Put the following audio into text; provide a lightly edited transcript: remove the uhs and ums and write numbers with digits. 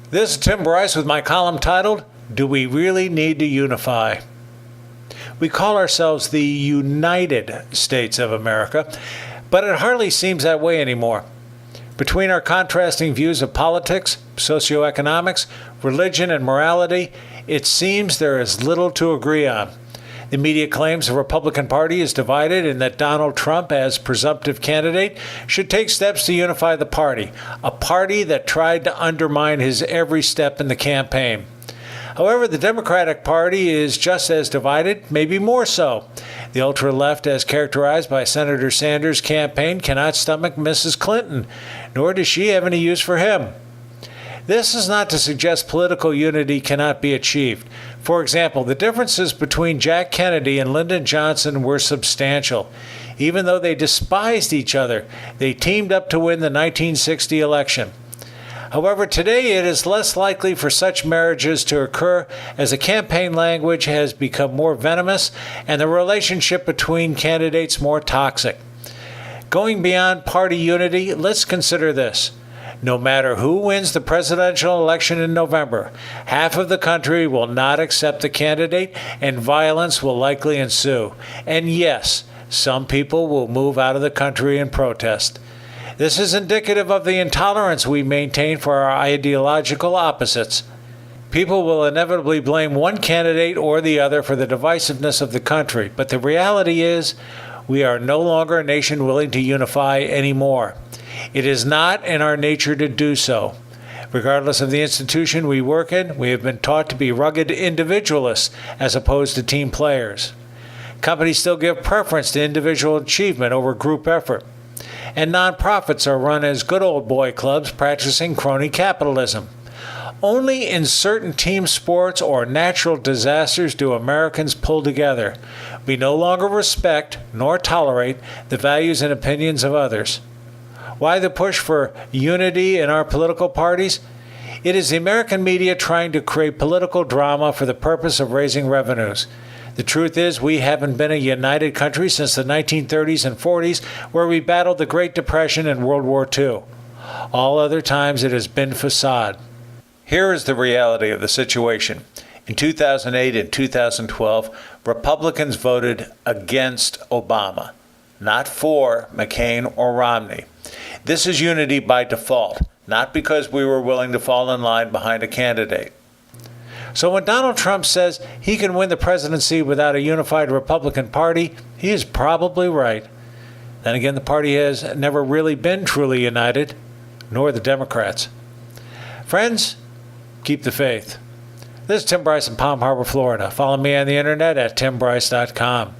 This is Tim Bryce with my column titled, Do We Really Need to Unify? We call ourselves the United States of America, but it hardly seems that way anymore. Between our contrasting views of politics, socioeconomics, religion, and morality, it seems there is little to agree on. The media claims the Republican Party is divided and that Donald Trump, as presumptive candidate, should take steps to unify the party, a party that tried to undermine his every step in the campaign. However, the Democratic Party is just as divided, maybe more so. The ultra-left, as characterized by Senator Sanders' campaign, cannot stomach Mrs. Clinton, nor does she have any use for him. This is not to suggest political unity cannot be achieved. For example, the differences between Jack Kennedy and Lyndon Johnson were substantial. Even though they despised each other, they teamed up to win the 1960 election. However, today it is less likely for such marriages to occur as the campaign language has become more venomous and the relationship between candidates more toxic. Going beyond party unity, let's consider this. No matter who wins the presidential election in November, half of the country will not accept the candidate and violence will likely ensue. And yes, some people will move out of the country in protest. This is indicative of the intolerance we maintain for our ideological opposites. People will inevitably blame one candidate or the other for the divisiveness of the country, but the reality is we are no longer a nation willing to unify anymore. It is not in our nature to do so. Regardless of the institution we work in, we have been taught to be rugged individualists as opposed to team players. Companies still give preference to individual achievement over group effort. And nonprofits are run as good old boy clubs practicing crony capitalism. Only in certain team sports or natural disasters do Americans pull together. We no longer respect nor tolerate the values and opinions of others. Why the push for unity in our political parties? It is the American media trying to create political drama for the purpose of raising revenues. The truth is, we haven't been a united country since the 1930s and 40s, where we battled the Great Depression and World War II. All other times it has been facade. Here is the reality of the situation. In 2008 and 2012, Republicans voted against Obama, not for McCain or Romney. This is unity by default, not because we were willing to fall in line behind a candidate. So when Donald Trump says he can win the presidency without a unified Republican Party, he is probably right. Then again, the party has never really been truly united, nor the Democrats. Friends, keep the faith. This is Tim Bryce in Palm Harbor, Florida. Follow me on the internet at timbryce.com.